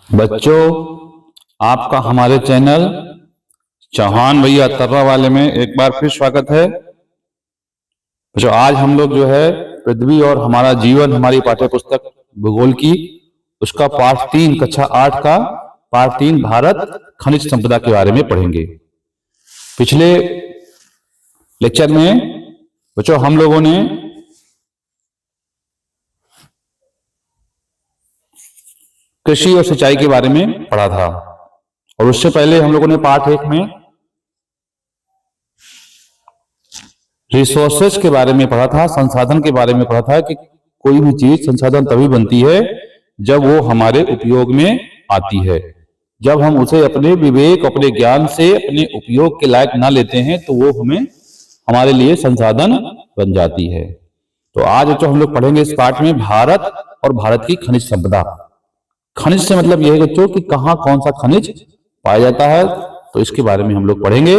बच्चों, आपका हमारे चैनल चौहान भैया तर्रा वाले में एक बार फिर स्वागत है। बच्चों, आज हम लोग जो है पृथ्वी और हमारा जीवन हमारी पाठ्य पुस्तक भूगोल की उसका पाठ 3 कक्षा 8 का पाठ 3 भारत खनिज संपदा के बारे में पढ़ेंगे। पिछले लेक्चर में बच्चों हम लोगों ने कृषि और सिंचाई के बारे में पढ़ा था और उससे पहले हम लोगों ने पाठ 1 में रिसोर्सेस के बारे में पढ़ा था, संसाधन के बारे में पढ़ा था कि कोई भी चीज संसाधन तभी बनती है जब वो हमारे उपयोग में आती है। जब हम उसे अपने विवेक, अपने ज्ञान से अपने उपयोग के लायक ना लेते हैं तो वो हमारे लिए संसाधन बन जाती है। तो आज जो हम लोग पढ़ेंगे इस पाठ में भारत और भारत की खनिज संपदा। खनिज से मतलब यह है बच्चों कि कहां कौन सा खनिज पाया जाता है, तो इसके बारे में हम लोग पढ़ेंगे।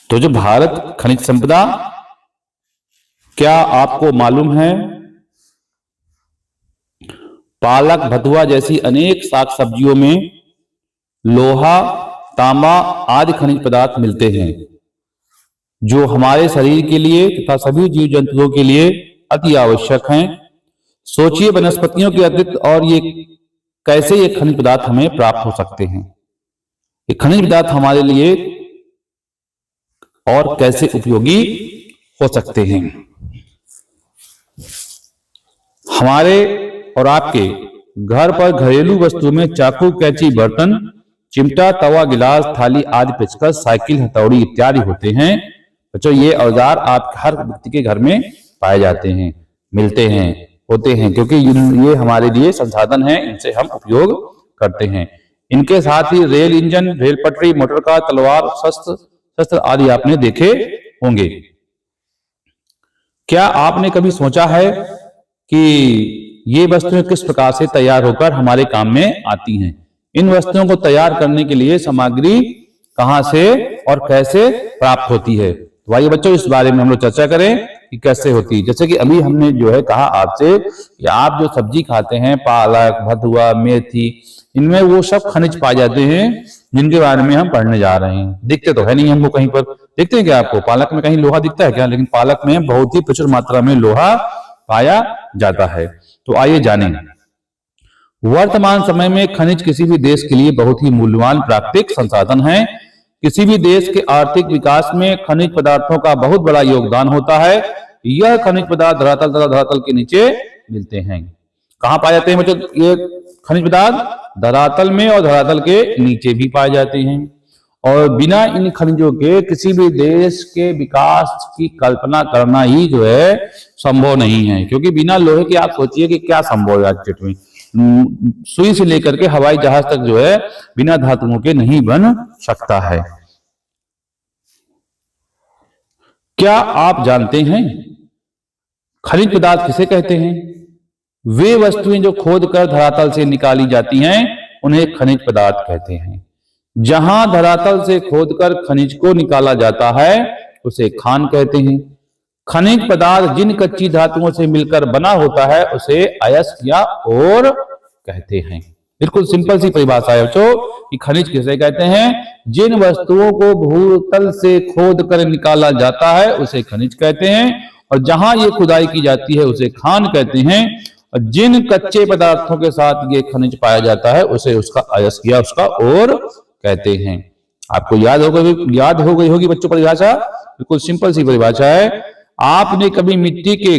तो जो भारत खनिज संपदा, क्या आपको मालूम है पालक, भथुआ जैसी अनेक साग सब्जियों में लोहा, तांबा आदि खनिज पदार्थ मिलते हैं जो हमारे शरीर के लिए तथा सभी जीव जंतुओं के लिए अति आवश्यक हैं। सोचिए वनस्पतियों के अतिरिक्त और कैसे ये खनिज पदार्थ हमें प्राप्त हो सकते हैं। ये खनिज पदार्थ हमारे लिए और कैसे उपयोगी हो सकते हैं। हमारे और आपके घर पर घरेलू वस्तु में चाकू, कैंची, बर्तन, चिमटा, तवा, गिलास, थाली आदि पेचकस, साइकिल, हथौड़ी इत्यादि होते हैं। बच्चों, ये औजार आप हर व्यक्ति के घर में पाए जाते हैं, मिलते हैं, होते हैं, क्योंकि ये हमारे लिए संसाधन है, इनसे हम उपयोग करते हैं। इनके साथ ही रेल इंजन, रेल पटरी, मोटर कार, तलवार, शस्त्र आदि आपने देखे होंगे। क्या आपने कभी सोचा है कि ये वस्तुएं किस प्रकार से तैयार होकर हमारे काम में आती हैं? इन वस्तुओं को तैयार करने के लिए सामग्री कहां से और कैसे प्राप्त होती है? तो आइए बच्चों इस बारे में हम लोग चर्चा करें कि कैसे होती है। जैसे कि अभी हमने जो है कहा आपसे कि आप जो सब्जी खाते हैं, पालक, भथुआ, मेथी, इनमें वो सब खनिज पाए जाते हैं जिनके बारे में हम पढ़ने जा रहे हैं। दिखते तो है नहीं हमको, कहीं पर दिखते हैं क्या आपको? पालक में कहीं लोहा दिखता है क्या? लेकिन पालक में बहुत ही प्रचुर मात्रा में लोहा पाया जाता है। तो आइए जानें। वर्तमान समय में खनिज किसी भी देश के लिए बहुत ही मूल्यवान प्राकृतिक संसाधन है। किसी भी देश के आर्थिक विकास में खनिज पदार्थों का बहुत बड़ा योगदान होता है। यह खनिज पदार्थ धरातल तथा धरातल के नीचे मिलते हैं। कहां पाए जाते हैं बच्चों ये खनिज पदार्थ? धरातल में और धरातल के नीचे भी पाए जाते हैं। और बिना इन खनिजों के किसी भी देश के विकास की कल्पना करना ही जो है संभव नहीं है, क्योंकि बिना लोहे के आप सोचिए कि क्या संभव है आज के डेट में। सुई से लेकर के हवाई जहाज तक जो है बिना धातुओं के नहीं बन सकता है। क्या आप जानते हैं खनिज पदार्थ किसे कहते हैं? वे वस्तुएं जो खोदकर धरातल से निकाली जाती हैं उन्हें खनिज पदार्थ कहते हैं। जहां धरातल से खोदकर खनिज को निकाला जाता है उसे खान कहते हैं। खनिज पदार्थ जिन कच्ची धातुओं से मिलकर बना होता है उसे अयस्क या ओर कहते हैं। बिल्कुल सिंपल सी परिभाषा है बच्चों कि खनिज किसे कहते हैं? जिन वस्तुओं को भूतल से खोदकर निकाला जाता है उसे खनिज कहते हैं, और जहां ये खुदाई की जाती है उसे खान कहते हैं। और जिन कच्चे पदार्थों के साथ ये खनिज पाया जाता है उसे उसका अयस्क या उसका ओर कहते हैं। आपको याद हो गई होगी बच्चों परिभाषा। बिल्कुल सिंपल सी परिभाषा है। आपने कभी मिट्टी के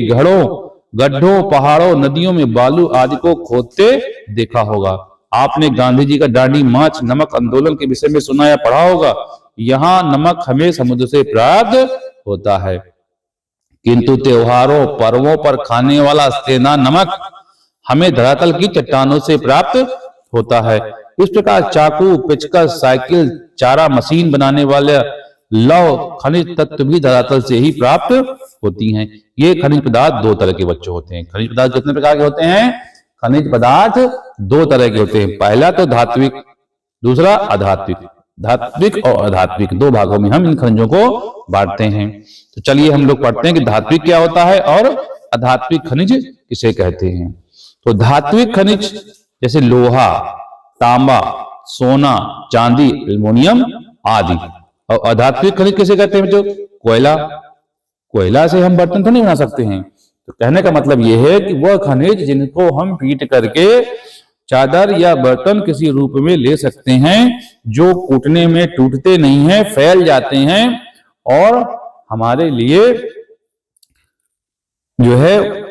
गड्ढों, पहाड़ों, नदियों में बालू आदि को खोदते देखा होगा। आपने गांधी जी का दांडी मार्च, नमक आंदोलन के विषय में सुना या पढ़ा होगा। यहाँ नमक हमें समुद्र से प्राप्त होता है, किंतु त्योहारों, पर्वों पर खाने वाला सेंधा नमक हमें धरातल की चट्टानों से प्राप्त होता है। इस प्रकार चाकू, पेचकस, साइकिल, चारा मशीन बनाने वाले लौह खनिज तत्व भी धरातल से ही प्राप्त होती हैं। ये खनिज पदार्थ 2 तरह के बच्चों होते हैं। खनिज पदार्थ कितने प्रकार के होते हैं? खनिज पदार्थ 2 तरह के होते हैं। पहला तो धात्विक, दूसरा अधात्विक। धात्विक और अधात्विक 2 भागों में हम इन खनिजों को बांटते हैं। तो चलिए हम लोग पढ़ते हैं कि धात्विक क्या होता है और अधात्विक खनिज किसे कहते हैं। तो धात्विक खनिज जैसे लोहा, तांबा, सोना, चांदी, एल्युमिनियम आदि। और अधात्विक खनिज किसे कहते हैं बच्चों? कोयला। कोयला से हम बर्तन तो नहीं बना सकते हैं। तो कहने का मतलब यह है कि वह खनिज जिनको हम पीट करके चादर या बर्तन किसी रूप में ले सकते हैं, जो कूटने में टूटते नहीं हैं, फैल जाते हैं और हमारे लिए जो है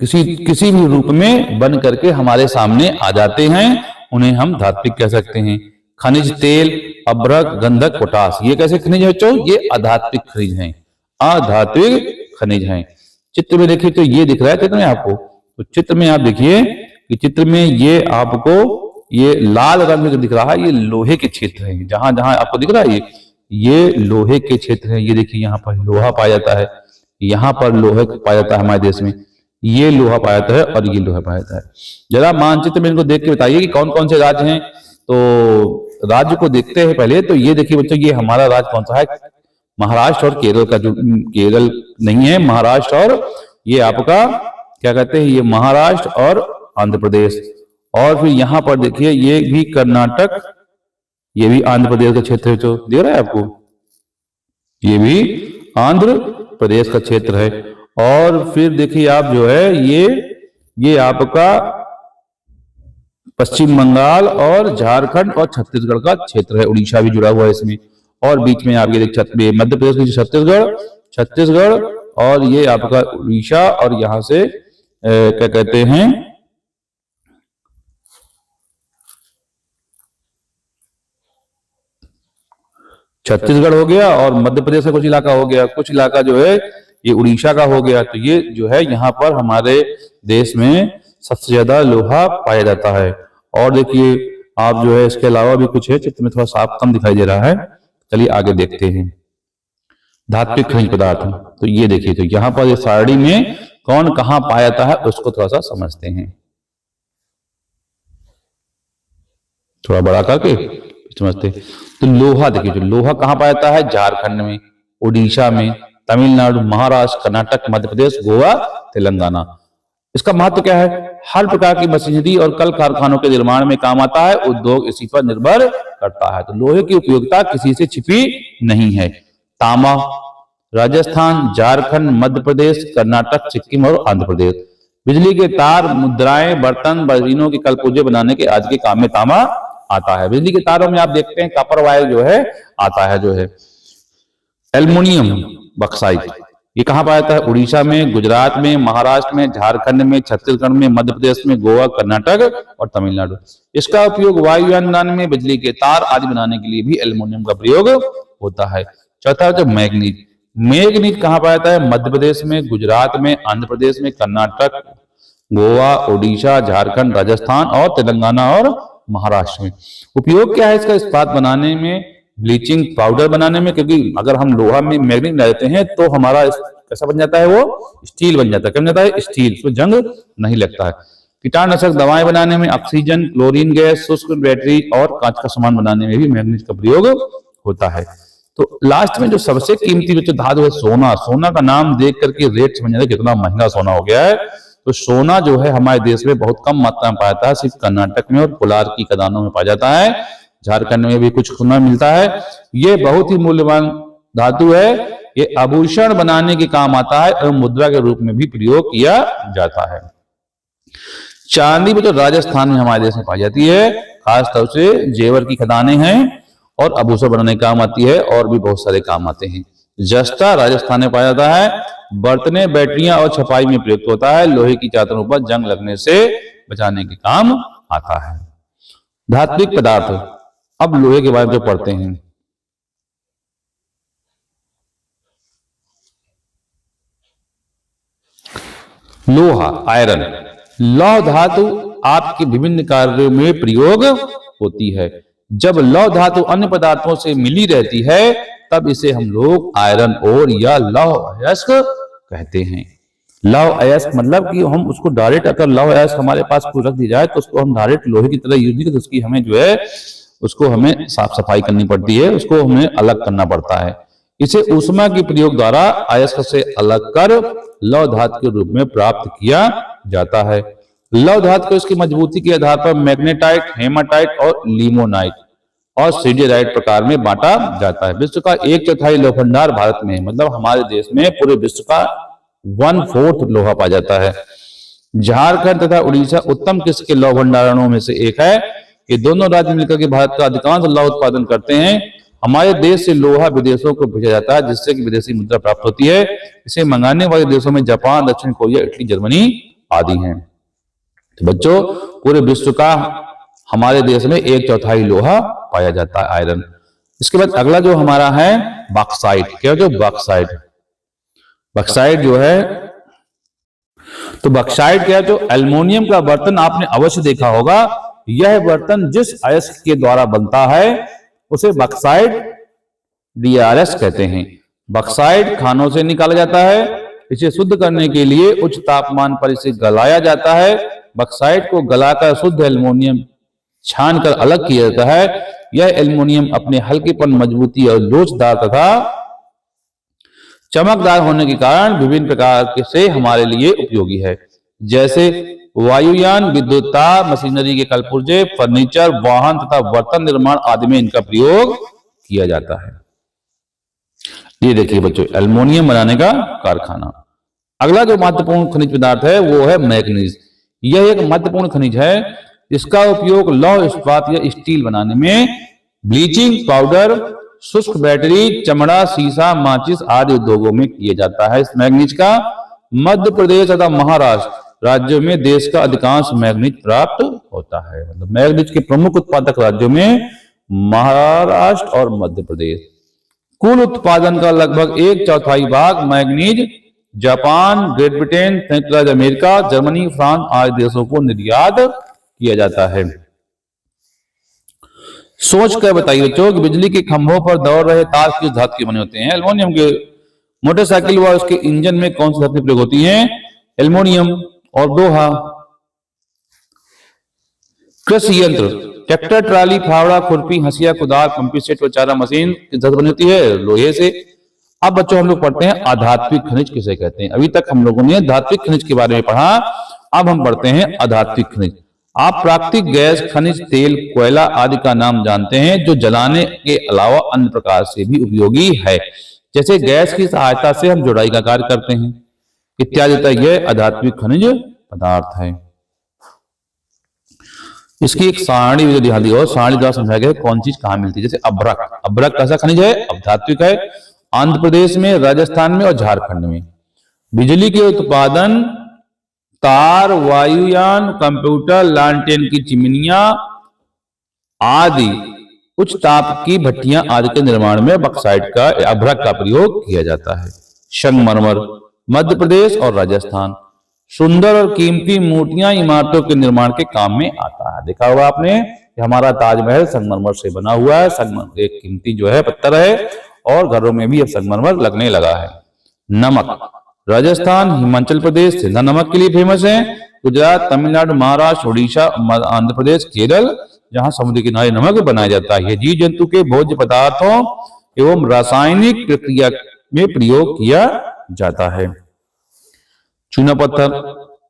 किसी भी रूप में बन करके हमारे सामने आ जाते हैं, उन्हें हम धात्विक कह सकते हैं। खनिज तेल, अभ्रक, गंधक, पोटास, ये कैसे खनिज है बच्चों? ये अधात्विक खनिज हैं, अधात्विक खनिज हैं। चित्र में देखिए तो ये दिख रहा है चित्र में आपको। तो चित्र में आप देखिए कि चित्र में ये आपको ये लाल रंग में जो दिख रहा है ये लोहे के क्षेत्र हैं। जहां जहां आपको दिख रहा है ये लोहे के क्षेत्र हैं। ये देखिए यहाँ पर लोहा पाया जाता है, यहाँ पर लोहे पाया जाता है हमारे देश में, ये लोहा पाया जाता है और ये लोहा पाया जाता है। जरा मानचित्र में इनको देख के बताइए कि कौन कौन से राज्य हैं। तो राज्य को देखते हैं पहले। तो ये देखिए बच्चों, ये हमारा राज्य कौन सा है? महाराष्ट्र और केरल का, जो केरल नहीं है, महाराष्ट्र और ये आपका क्या कहते हैं, ये महाराष्ट्र और आंध्र प्रदेश। और फिर यहाँ पर देखिए ये भी कर्नाटक, ये भी आंध्र प्रदेश का क्षेत्र है। जो दिख रहा है आपको, ये भी आंध्र प्रदेश का क्षेत्र है। और फिर देखिए आप जो है ये आपका पश्चिम बंगाल और झारखंड और छत्तीसगढ़ का क्षेत्र है। उड़ीसा भी जुड़ा हुआ है इसमें। और बीच में आप ये देख मध्य प्रदेश की छत्तीसगढ़ और ये आपका उड़ीसा और यहां से क्या कहते हैं, छत्तीसगढ़ हो गया और मध्य प्रदेश का कुछ इलाका हो गया, कुछ इलाका जो है ये उड़ीसा का हो गया। तो ये जो है यहाँ पर हमारे देश में सबसे ज्यादा लोहा पाया जाता है। और देखिए आप जो है इसके अलावा भी कुछ है, चित्र में थोड़ा साफ कम दिखाई दे रहा है। चलिए आगे देखते हैं धात्विक खनिज पदार्थ। तो ये देखिए, तो यहाँ पर ये सारणी में कौन कहाँ पाया जाता है उसको थोड़ा सा समझते हैं, थोड़ा बड़ा करके समझते। तो लोहा देखिए, जो लोहा कहाँ पाया जाता है? झारखंड में, उड़ीसा में, तमिलनाडु, महाराष्ट्र, कर्नाटक, मध्य प्रदेश, गोवा, तेलंगाना। इसका महत्व क्या है? हर प्रकार की मशीनरी और कल कारखानों के निर्माण में काम आता है। उद्योग इसी पर निर्भर करता है। तो लोहे की उपयोगिता किसी से छिपी नहीं है। तांबा राजस्थान, झारखंड, मध्य प्रदेश, कर्नाटक, सिक्किम और आंध्र प्रदेश। बिजली के तार, मुद्राएं, बर्तन, बर्तनों के कलपुर्जे बनाने के आज के काम में तांबा आता है। बिजली के तारों में आप देखते हैं कॉपर वायर जो है आता है, जो है एल्युमिनियम बक्साइट। ये कहाँ पाया जाता है? उड़ीसा में, गुजरात में, महाराष्ट्र में, झारखंड में, छत्तीसगढ़ में, मध्य प्रदेश में, गोवा, कर्नाटक और तमिलनाडु। इसका उपयोग वायुयान बनाने में, बिजली के तार आदि बनाने के लिए भी एल्युमिनियम का प्रयोग होता है। चौथा जो मैग्नीज। मैग्नीज कहाँ पाया जाता है? मध्य प्रदेश में, गुजरात में, आंध्र प्रदेश में, कर्नाटक, गोवा, ओडिशा, झारखंड, राजस्थान और तेलंगाना और महाराष्ट्र में। उपयोग क्या है इसका? इस्पात बनाने में, ब्लीचिंग पाउडर बनाने में, क्योंकि अगर हम लोहा में मैग्नीज डालते हैं तो हमारा कैसा बन जाता है? वो स्टील बन जाता है। क्या बन जाता है? स्टील। उसमें जंग नहीं लगता है। कीटाणुनाशक दवाएं बनाने में, ऑक्सीजन, क्लोरीन गैस, शुष्क बैटरी और कांच का सामान बनाने में भी मैग्नीज का प्रयोग होता है। तो लास्ट में जो सबसे कीमती जो धातु है सोना। सोना का नाम देख करके रेट समझ जाता है कितना महंगा सोना हो गया है। तो सोना जो है हमारे देश में बहुत कम मात्रा में पाया जाता है, सिर्फ कर्नाटक में और कोलार की खदानों में पाया जाता है। झारखंड में भी कुछ सोना मिलता है। ये बहुत ही मूल्यवान धातु है। ये आभूषण बनाने के काम आता है और मुद्रा के रूप में भी प्रयोग किया जाता है। चांदी में तो राजस्थान में हमारे देश में पाई जाती है, खासतौर से जेवर की खदानें हैं और आभूषण बनाने के काम आती है और भी बहुत सारे काम आते हैं। जस्ता राजस्थान में पाया जाता है। बर्तने, बैटरियां और छपाई में प्रयुक्त होता है। लोहे की चादरों पर जंग लगने से बचाने के काम आता है। धात्विक पदार्थ। अब लोहे के बारे में जो पढ़ते हैं, लोहा आयरन। लौह धातु आपके विभिन्न कार्यों में प्रयोग होती है। जब लौह धातु अन्य पदार्थों से मिली रहती है तब इसे हम लोग आयरन ओर या लौह अयस्क कहते हैं। लौह अयस्क मतलब कि हम उसको डायरेक्ट, अगर लौह अयस्क हमारे पास कोई रख दी जाए तो उसको हम डायरेक्ट लोहे की तरह यूज नहीं करते। उसकी हमें जो है उसको हमें साफ सफाई करनी पड़ती है, उसको हमें अलग करना पड़ता है। इसे ऊष्मा के प्रयोग द्वारा अयस्क से अलग कर लौह धातु के रूप में प्राप्त किया जाता है। लौह धातु को इसकी मजबूती के आधार पर मैग्नेटाइट, हेमाटाइट और लिमोनाइट और सीडेराइट प्रकार में बांटा जाता है। विश्व का 1/4 लोह भंडार भारत में है, मतलब हमारे देश में पूरे विश्व का 1/4 लोहा पाया जाता है। झारखंड तथा उड़ीसा उत्तम किस्म के लौह भंडारणों में से एक है। ये दोनों राज्य मिलकर के भारत का अधिकांश लौह उत्पादन करते हैं। हमारे देश से लोहा विदेशों को भेजा जाता है, जिससे कि विदेशी मुद्रा प्राप्त होती है। इसे मंगाने वाले देशों में जापान, दक्षिण कोरिया, इटली, जर्मनी आदि हैं। तो बच्चों, पूरे विश्व का हमारे देश में 1/4 लोहा पाया जाता है, आयरन। इसके बाद अगला जो हमारा है बॉक्साइट। क्या जो बॉक्साइट, बॉक्साइट जो है, तो बॉक्साइट क्या है, जो एल्युमिनियम का बर्तन आपने अवश्य देखा होगा। यह बर्तन जिस अयस्क के द्वारा बनता है उसे बॉक्साइट DRS कहते हैं। बॉक्साइट खानों से निकाला जाता है। इसे शुद्ध करने के लिए उच्च तापमान पर इसे गलाया जाता है। बॉक्साइट को गलाकर शुद्ध एल्युमिनियम छानकर अलग किया जाता है। यह एल्युमिनियम अपने हल्केपन, मजबूती और लोचदार तथा चमकदार होने के कारण विभिन्न प्रकार से हमारे लिए उपयोगी है, जैसे वायुयान, विद्युत तार, मशीनरी के कलपुर्जे, फर्नीचर, वाहन तथा बर्तन निर्माण आदि में इनका प्रयोग किया जाता है। ये देखिए बच्चों, एल्युमिनियम बनाने का कारखाना। अगला जो महत्वपूर्ण खनिज पदार्थ है वो है मैग्नीज। यह एक महत्वपूर्ण खनिज है। इसका उपयोग लौह इस्पात या स्टील बनाने में, ब्लीचिंग पाउडर, शुष्क बैटरी, चमड़ा, शीशा, माचिस आदि उद्योगों में किया जाता है। इस मैग्नीज का मध्य प्रदेश तथा महाराष्ट्र राज्यों में देश का अधिकांश मैग्नीज प्राप्त होता है। मतलब मैग्नीज के प्रमुख उत्पादक राज्यों में महाराष्ट्र और मध्य प्रदेश। कुल उत्पादन का लगभग 1/4 भाग मैग्नीज जापान, ग्रेट ब्रिटेन, संयुक्त राज्य अमेरिका, जर्मनी, फ्रांस आदि देशों को निर्यात किया जाता है। सोच कर बताइए बच्चों कि बिजली के खंभों पर दौड़ रहे तार किस धातु के बने होते हैं? एल्युमिनियम के। मोटरसाइकिल व उसके इंजन में कौन सी धातु प्रयोग होती है? एल्युमिनियम और लोहा। कृषि यंत्र, ट्रैक्टर, ट्राली, फावड़ा, खुरपी, हंसिया, कुदाल, पंपी सेट व चारा मशीन किस धातु बनी होती है? लोहे से। अब बच्चों हम लोग पढ़ते हैं अधात्विक खनिज किसे कहते हैं। अभी तक हम लोगों ने धात्विक खनिज के बारे में पढ़ा, अब हम पढ़ते हैं अधात्विक खनिज। आप प्राकृतिक गैस, खनिज तेल, कोयला आदि का नाम जानते हैं जो जलाने के अलावा अन्य प्रकार से भी उपयोगी है। जैसे गैस की सहायता से हम जुड़ाई का कार्य करते हैं इत्यादि। तक यह अधात्विक खनिज पदार्थ है। इसकी एक सारणी भी ध्यान दी और सारणी द्वारा समझाया गया कौन चीज कहां मिलती है। जैसे अभ्रक, अभ्रक कैसा खनिज है? अधात्विक है। आंध्र प्रदेश में, राजस्थान में और झारखंड में। बिजली के उत्पादन, तार, वायुयान, कंप्यूटर, लालटेन की चिमनियां आदि, उच्च ताप की भट्टियां आदि के निर्माण में बॉक्साइट का, अभ्रक का प्रयोग किया जाता है। संगमरमर, मध्य प्रदेश और राजस्थान। सुंदर और कीमती मूर्तियां इमारतों के निर्माण के काम में आता है। देखा होगा आपने, हमारा ताजमहल संगमरमर से बना हुआ है। संगमरमर एक कीमती जो है पत्थर है और घरों में भी अब संगमरमर लगने लगा है। नमक, राजस्थान, हिमाचल प्रदेश सिंधा नमक के लिए फेमस है। गुजरात, तमिलनाडु, महाराष्ट्र, उड़ीसा, आंध्र प्रदेश, केरल, जहां समुद्र किनारे नमक बनाया जाता है। जीव जंतु के भोज्य पदार्थों एवं रासायनिक प्रक्रिया में प्रयोग किया जाता है। चूना पत्थर,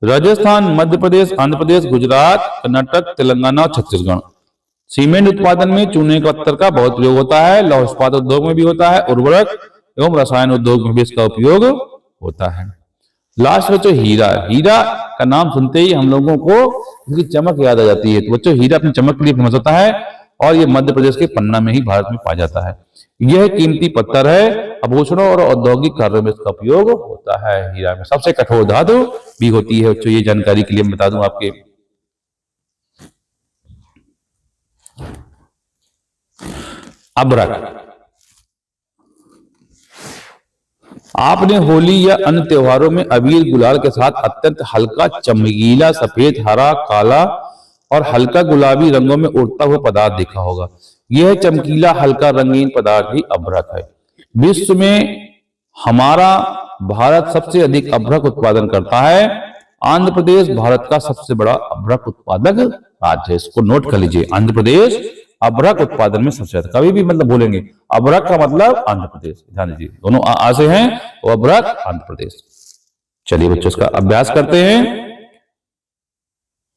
राजस्थान, मध्य प्रदेश, आंध्र प्रदेश, गुजरात, कर्नाटक, तेलंगाना और छत्तीसगढ़। सीमेंट उत्पादन में चूने के पत्थर का बहुत प्रयोग होता है। लौह इस्पात उद्योग में भी होता है। उर्वरक एवं रसायन उद्योग में भी इसका उपयोग होता है। लास्ट बच्चों हीरा। हीरा का नाम सुनते ही हम लोगों को इसकी चमक याद आ जाती है। तो बच्चों हीरा अपनी चमक के लिए फेमस होता है और ये मध्य प्रदेश के पन्ना में ही भारत में पाया जाता है। यह कीमती पत्थर है। आभूषणों और औद्योगिक कार्यों में इसका उपयोग होता है। हीरा में सबसे कठोर धातु भी होती है। बच्चों ये जानकारी के लिए मैं बता दूं आपके। अभ्रक, आपने होली या अन्य त्योहारों में अबीर गुलाल के साथ अत्यंत हल्का, चमकीला, सफेद, हरा, काला और हल्का गुलाबी रंगों में उड़ता हुआ पदार्थ देखा होगा। यह चमकीला हल्का रंगीन पदार्थ ही अभ्रक है। विश्व में हमारा भारत सबसे अधिक अभ्रक उत्पादन करता है। आंध्र प्रदेश भारत का सबसे बड़ा अभ्रक उत्पादक राज्य है। इसको नोट कर लीजिए, आंध्र प्रदेश अभ्रक उत्पादन में सबसे ज्यादा। कभी भी मतलब बोलेंगे अभ्रक का मतलब आंध्र प्रदेश, ध्यान दीजिए दोनों आ से हैं, वो अभ्रक आंध्र प्रदेश। चलिए बच्चों इसका अभ्यास करते हैं।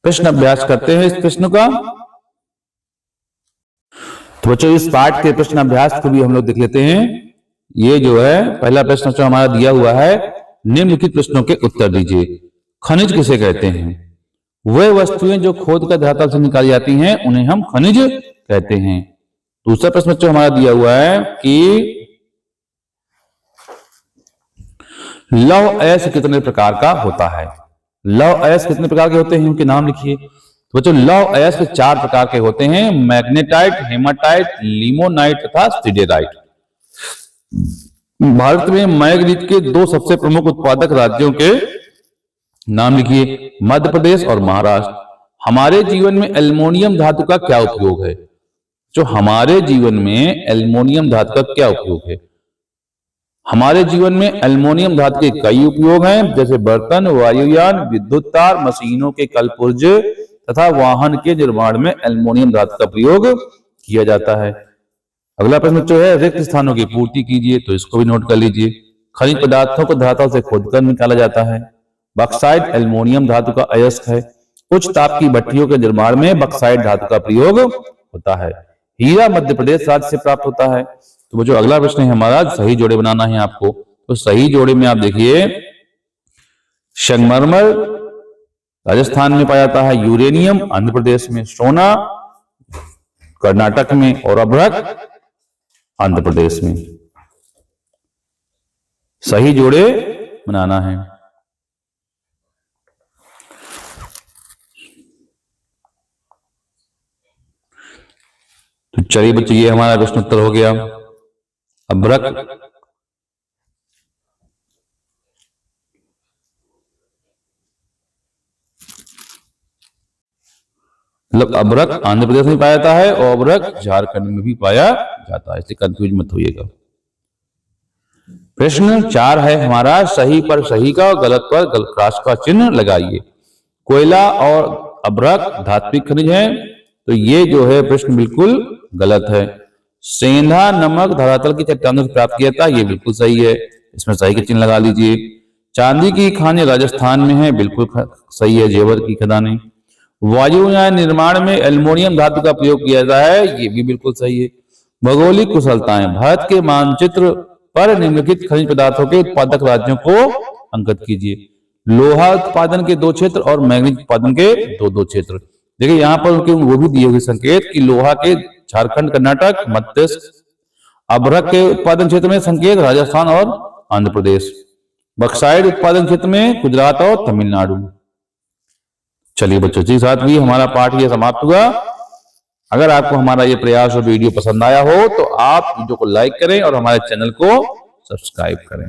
प्रश्न अभ्यास करते हैं इस प्रश्न का। तो बच्चों इस पाठ के प्रश्न अभ्यास को भी हम लोग देख लेते हैं। ये जो है पहला प्रश्न जो हमारा दिया हुआ है, निम्नलिखित प्रश्नों के उत्तर दीजिए। खनिज किसे कहते हैं? वे वस्तुएं जो खोद कर धरातल से निकाली जाती हैं उन्हें हम खनिज कहते हैं। दूसरा प्रश्न जो हमारा दिया हुआ है कि लौह अयस्क कितने प्रकार का होता है? लौह अयस्क कितने प्रकार के होते हैं उनके नाम लिखिए। तो बच्चों लौह अयस्क 4 प्रकार के होते हैं, मैग्नेटाइट, हेमाटाइट, लिमोनाइट तथा सिडेराइट। भारत में मैग्नीज के 2 सबसे प्रमुख उत्पादक राज्यों के नाम लिखिए, मध्य प्रदेश और महाराष्ट्र। हमारे जीवन में एल्युमिनियम धातु का क्या उपयोग है? जो हमारे जीवन में एल्युमिनियम धातु का क्या उपयोग है? हमारे जीवन में एल्युमिनियम धातु के कई उपयोग हैं, जैसे बर्तन, वायुयान, विद्युत तार, मशीनों के कलपुर्जे तथा वाहन के निर्माण में एल्युमिनियम धातु का प्रयोग किया जाता है। अगला प्रश्न जो है, रिक्त स्थानों की पूर्ति कीजिए। तो इसको भी नोट कर लीजिए। खनिज पदार्थों को धरातल से खोदकर निकाला जाता है। बक्साइट एल्युमिनियम धातु का अयस्क है। उच्च ताप की भट्टियों के निर्माण में बक्साइट धातु का प्रयोग होता है। हीरा मध्य प्रदेश राज्य से प्राप्त होता है। तो जो अगला प्रश्न है हमारा, सही जोड़े बनाना है आपको। तो सही जोड़े में आप देखिए, संगमरमर राजस्थान में पाया जाता है, यूरेनियम आंध्र प्रदेश में, सोना कर्नाटक में और अभ्रक आंध्र प्रदेश में। सही जोड़े बनाना है। तो चलिए बच्चों ये हमारा प्रश्न उत्तर हो गया। अभ्रक मतलब अभ्रक आंध्र प्रदेश में पाया जाता है और अभ्रक झारखंड में भी पाया जाता है, इसलिए कंफ्यूज मत होइएगा। प्रश्न 4 है हमारा, सही पर सही का और गलत पर गलत क्रॉस का चिन्ह लगाइए। कोयला और अभ्रक धात्विक खनिज है, तो ये जो है प्रश्न बिल्कुल गलत है। सेंधा नमक धरातल की चट्टानों से प्राप्त किया था, ये बिल्कुल सही है, इसमें सही का चिन्ह लगा लीजिए। चांदी की खानें राजस्थान में है, बिल्कुल सही है, जेवर की खदानें। वायुयान निर्माण में एल्युमिनियम धातु का प्रयोग किया जाता है, ये भी बिल्कुल सही है। भौगोलिक कुशलताएं, भारत के मानचित्र पर निम्नलिखित खनिज पदार्थों के उत्पादक राज्यों को अंकित कीजिए। लोहा उत्पादन के 2 क्षेत्र और मैग्नीज उत्पादन के 2 क्षेत्र। देखिए यहाँ पर उनके वो भी दिए हुए संकेत कि लोहा के झारखंड, कर्नाटक, मध्य प्रदेश, अभ्रक के उत्पादन क्षेत्र में संकेत राजस्थान और आंध्र प्रदेश, बक्साइट उत्पादन क्षेत्र में गुजरात और तमिलनाडु। चलिए बच्चों जी, साथ भी हमारा पाठ ये समाप्त हुआ। अगर आपको हमारा ये प्रयास और वीडियो पसंद आया हो तो आप वीडियो को लाइक करें और हमारे चैनल को सब्सक्राइब करें।